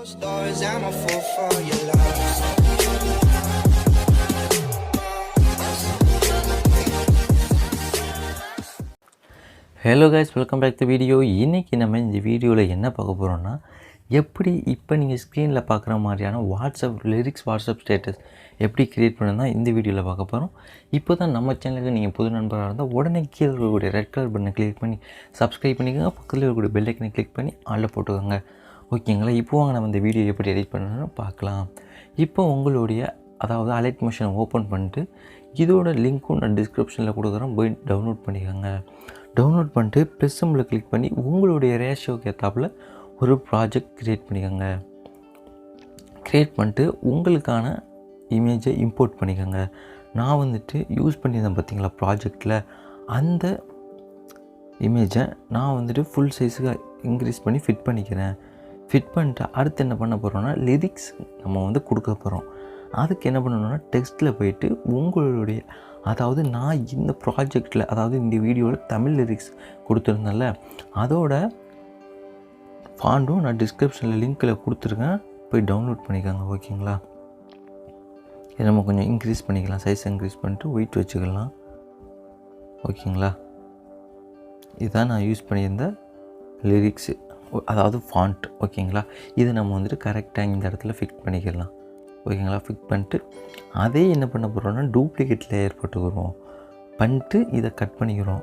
Stars, I'm a fool for your love. Hello guys, welcome back to video. இன்றைக்கி நம்ம இந்த வீடியோவில் என்ன பார்க்க போகிறோன்னா, எப்படி இப்போ நீங்கள் ஸ்க்ரீனில் பார்க்குற மாதிரியான வாட்ஸ்அப் ஸ்டேட்டஸ் எப்படி க்ரியேட் பண்ணுன்னா இந்த வீடியோவில் பார்க்க போகிறோம். இப்போ தான் நம்ம சேனலுக்கு நீங்கள் புது நண்பராக இருந்தால் உடனே கீழே இருக்கக்கூடிய ரெட் கலர் பட்டனை கிளிக் பண்ணி சப்ஸ்கிரைப் பண்ணிக்கோங்க. பக்கத்தில் இருக்கக்கூடிய பெல் ஐக்கனை கிளிக் பண்ணி ஆளில் போட்டுக்கோங்க. ஓகேங்களா? இப்போ வாங்க நம்ம இந்த வீடியோ எப்படி எடிட் பண்ணணும்னு பார்க்கலாம். இப்போ உங்களுடைய அலைட் மிஷினை ஓப்பன் பண்ணிட்டு இதோட லிங்க்கும் நான் டிஸ்கிரிப்ஷனில் கொடுக்குறேன், போய் டவுன்லோட் பண்ணிக்கோங்க. டவுன்லோட் பண்ணிட்டு ப்ளஸ் சிம்பிளை கிளிக் பண்ணி உங்களுடைய ரேஷியோக்கு ஏற்றாப்புல ஒரு ப்ராஜெக்ட் க்ரியேட் பண்ணிக்கோங்க. க்ரியேட் பண்ணிட்டு உங்களுக்கான இமேஜை இம்போர்ட் பண்ணிக்கோங்க. நான் யூஸ் பண்ணியிருந்தேன் பார்த்தீங்களா ப்ராஜெக்டில், அந்த இமேஜை நான் ஃபுல் சைஸுக்கு இன்க்ரீஸ் பண்ணி ஃபிட் பண்ணிக்கிறேன். ஃபிட் பண்ணிட்டு அடுத்து என்ன பண்ண போகிறோன்னா, லிரிக்ஸ் நம்ம கொடுக்க போகிறோம். அதுக்கு என்ன பண்ணணுன்னா, டெக்ஸ்ட்டில் போயிட்டு உங்களுடைய நான் இந்த ப்ராஜெக்டில் இந்த வீடியோவில் தமிழ் லிரிக்ஸ் கொடுத்துருந்தேன்ல, அதோட ஃபாண்டும் நான் டிஸ்கிரிப்ஷனில் லிங்க்கில் கொடுத்துருக்கேன், போய் டவுன்லோட் பண்ணிக்கோங்க. ஓகேங்களா? இதை நம்ம கொஞ்சம் இன்க்ரீஸ் பண்ணிக்கலாம், சைஸ் இன்க்ரீஸ் பண்ணிட்டு வெயிட் வச்சுக்கலாம். ஓகேங்களா? இதுதான் நான் யூஸ் பண்ணியிருந்த லிரிக்ஸு, ஃபாண்ட். ஓகேங்களா? இதை நம்ம கரெக்டாக இந்த இடத்துல ஃபிட் பண்ணிக்கலாம். ஓகேங்களா? ஃபிட் பண்ணிட்டு அதே என்ன பண்ண போகிறோன்னா, டூப்ளிகேட் லேயர் பண்ணிட்டு இதை கட் பண்ணிக்கிறோம்.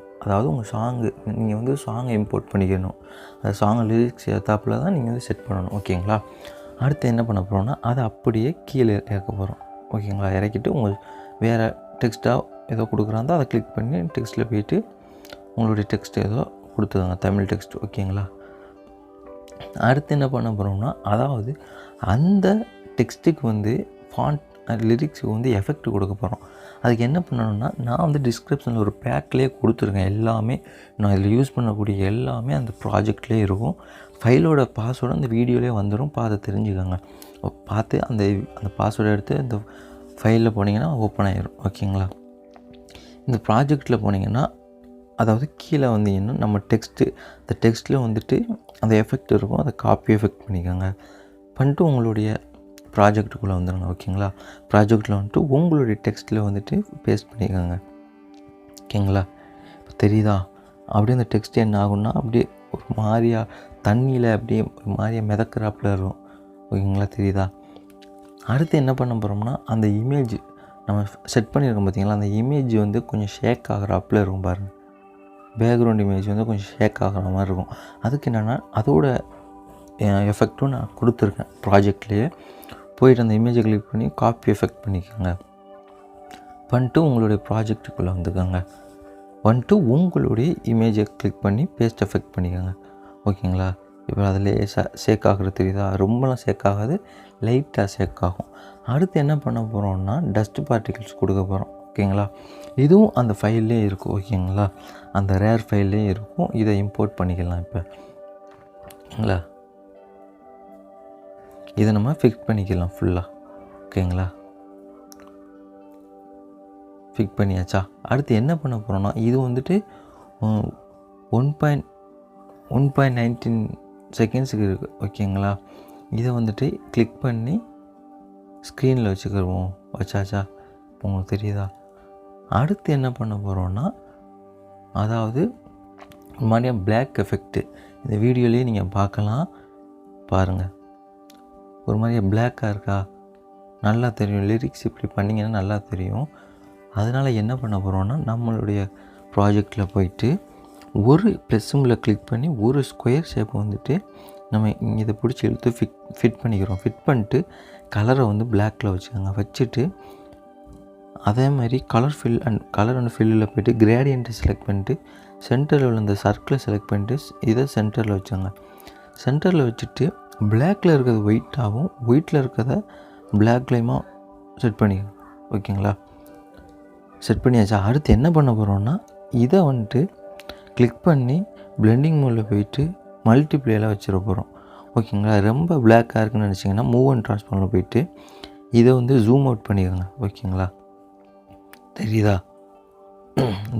உங்கள் சாங்கு நீங்கள் சாங்கை இம்போர்ட் பண்ணிக்கணும். அந்த சாங் லிரிக்ஸ் ஏற்றாப்பில் தான் நீங்கள் செட் பண்ணணும். ஓகேங்களா? அடுத்து என்ன பண்ண போகிறோன்னா, அதை அப்படியே கீழே இறக்க போகிறோம். ஓகேங்களா? இறக்கிட்டு உங்கள் வேறு டெக்ஸ்ட்டாக ஏதோ கொடுக்குறாந்தோ அதை கிளிக் பண்ணி டெக்ஸ்ட்டில் போயிட்டு உங்களுடைய டெக்ஸ்ட் ஏதோ கொடுத்துக்கோங்க, தமிழ் டெக்ஸ்ட். ஓகேங்களா? அடுத்து என்ன பண்ண போகிறோம்னா, அந்த டெக்ஸ்ட்டுக்கு ஃபாண்ட் லிரிக்ஸுக்கு எஃபெக்ட் கொடுக்க போகிறோம். அதுக்கு என்ன பண்ணணும்னா, நான் டிஸ்கிரிப்ஷனில் ஒரு பேக்லேயே கொடுத்துருக்கேன். எல்லாமே நான் இதில் யூஸ் பண்ணக்கூடிய எல்லாமே அந்த ப்ராஜெக்ட்லேயே இருக்கும். ஃபைலோட பாஸ்வேர்டு அந்த வீடியோலேயே வந்துடும், பார்த்து தெரிஞ்சுக்கோங்க. பார்த்து அந்த பாஸ்வேர்டை எடுத்து இந்த ஃபைலில் போனீங்கன்னா ஓப்பன் ஆகிடும். ஓகேங்களா? இந்த ப்ராஜெக்டில் போனீங்கன்னா, கீழே வந்தீங்கன்னா நம்ம அந்த டெக்ஸ்ட்டில் அந்த எஃபெக்ட் இருக்கும், அதை காப்பி எஃபெக்ட் பண்ணிட்டு உங்களுடைய ப்ராஜெக்ட்டுக்குள்ளே வந்துடுங்க. ஓகேங்களா? ப்ராஜெக்டில் உங்களுடைய டெக்ஸ்ட்டில் பேஸ்ட் பண்ணிக்கோங்க. ஓகேங்களா? இப்போ தெரியுதா? அப்படியே அந்த டெக்ஸ்ட் என்ன ஆகும்னா, அப்படியே ஒரு மாதிரியாக தண்ணியில் அப்படியே ஒரு மாதிரியாக மிதக்கிறாப்புல இருக்கும். ஓகேங்களா? தெரியுதா? அடுத்து என்ன பண்ண போகிறோம்னா, அந்த இமேஜ் நம்ம செட் பண்ணியிருக்கோம் பார்த்தீங்களா, அந்த இமேஜ் கொஞ்சம் ஷேக் ஆகிறாப்புல இருக்கும் பாருங்கள். பேக்ரவுண்ட் இமேஜ் கொஞ்சம் ஷேக் ஆகிற மாதிரி இருக்கும். அதுக்கு என்னென்னா, அதோட எஃபெக்ட்டும் நான் கொடுத்துருக்கேன். ப்ராஜெக்ட்லேயே போயிட்டு அந்த இமேஜை கிளிக் பண்ணி காப்பி எஃபெக்ட் பண்ணிக்கோங்க. பண்ணிட்டு உங்களுடைய ப்ராஜெக்ட்டுக்குள்ளே வந்துக்கோங்க. உங்களுடைய இமேஜை கிளிக் பண்ணி பேஸ்ட் எஃபெக்ட் பண்ணிக்கோங்க. ஓகேங்களா? இப்போ அதில் ஷேக் ஆகிறது தெரியுதா? ரொம்பலாம் ஷேக் ஆகாது, லைட்டாக ஷேக் ஆகும். அடுத்து என்ன பண்ண போகிறோம்னா, டஸ்ட் பார்ட்டிகிள்ஸ் கொடுக்க போகிறோம். ஓகேங்களா? இதுவும் அந்த ஃபைல்லே இருக்கும். ஓகேங்களா? அந்த ரேர் ஃபைல்லே இருக்கும். இதை இம்போர்ட் பண்ணிக்கலாம். இப்போ ஓகேங்களா? இதை நம்ம ஃபிக்ஸ் பண்ணிக்கலாம் ஃபுல்லாக. ஓகேங்களா? ஃபிக்ஸ் பண்ணியாச்சா? அடுத்து என்ன பண்ண போகிறோன்னா, இது 1.19 செகண்ட்ஸுக்கு இருக்குது. ஓகேங்களா? இதை கிளிக் பண்ணி ஸ்க்ரீனில் வச்சுக்கிடுவோம். வச்சாச்சா? உங்களுக்கு தெரியுதா? அடுத்து என்ன பண்ண போகிறோன்னா, மாதிரியாக பிளாக் எஃபெக்ட்டு இந்த வீடியோலேயே நீங்கள் பார்க்கலாம். பாருங்கள், ஒரு மாதிரியாக பிளாக்காக இருக்கா? நல்லா தெரியும். லிரிக்ஸ் இப்படி பண்ணிங்கன்னா நல்லா தெரியும். அதனால் என்ன பண்ண போகிறோன்னா, நம்மளுடைய ப்ராஜெக்டில் போயிட்டு ஒரு ப்ளஸ் சிம்பிளை கிளிக் பண்ணி ஒரு ஸ்கொயர் ஷேப்பை நம்ம இதை பிடிச்சி இழுத்து ஃபிட் பண்ணிக்கிறோம். ஃபிட் பண்ணிட்டு கலரை பிளாக்கில் வச்சுக்கோங்க. வச்சுட்டு அதே மாதிரி கலர் அண்ட் ஃபில்லில் போய்ட்டு கிரேடியண்ட்டை செலக்ட் பண்ணிட்டு சென்டரில் உள்ள இந்த சர்க்கிளை செலக்ட் பண்ணிட்டு இதை சென்டரில் வச்சுங்க. சென்டரில் வச்சுட்டு பிளாக்கில் இருக்கிறது ஒயிட்டாகவும் ஒயிட்டில் இருக்கிறத பிளாக்லையுமா செட் பண்ணிக்கோங்க. ஓகேங்களா? செட் பண்ணியாச்சா? அடுத்து என்ன பண்ண போகிறோன்னா, இதை கிளிக் பண்ணி பிளெண்டிங் மோடில் போயிட்டு மல்டிப்ளேயில் வச்சிட போகிறோம். ஓகேங்களா? ரொம்ப பிளாக்காக இருக்குன்னு நினச்சிங்கன்னா மூவ் அண்ட் ட்ரான்ஸ்ஃபார்மில் போயிட்டு இதை ஜூம் அவுட் பண்ணிக்கோங்க. ஓகேங்களா? தெரியுதா?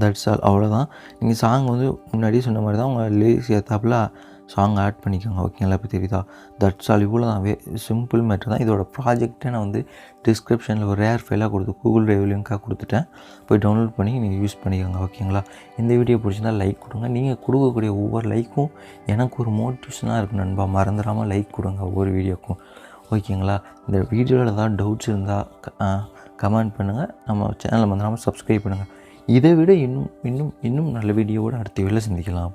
That's all. அவ்வளோதான். நீங்கள் சாங் முன்னாடியே சொன்ன மாதிரி தான் உங்கள் லிரிக்ஸ் ஏற்றாப்புல சாங் ஆட் பண்ணிக்கோங்க. ஓகேங்களா? இப்போ தெரியுதா? That's all. இவ்வளோ தான். சிம்பிள் மேட்டர் தான். இதோட ப்ராஜெக்ட்டை நான் வந்து டிஸ்கிரிப்ஷனில் ஒரு ரேர் ஃபைலாக கொடுத்து கூகுள் டிரைவ் லிங்காக கொடுத்துட்டேன். போய் டவுன்லோட் பண்ணி நீங்கள் யூஸ் பண்ணிக்கோங்க. ஓகேங்களா? இந்த வீடியோ பிடிச்சிருந்தா லைக் கொடுங்க. நீங்கள் கொடுக்கக்கூடிய ஒவ்வொரு லைக்கும் எனக்கு ஒரு மோட்டிவேஷனாக இருக்கும் நண்பா. மறந்துடாமல் லைக் கொடுங்க ஒவ்வொரு வீடியோக்கும். ஓகேங்களா? இந்த வீடியோவில் ஏதாவது டவுட்ஸ் இருந்தால் கமெண்ட் பண்ணுங்கள். நம்ம சேனலை மறந்துடாமல் சப்ஸ்கிரைப் பண்ணுங்கள். இதை விட இன்னும் நல்ல வீடியோவோடு அடுத்த வீடியோவில் சந்திக்கலாம்.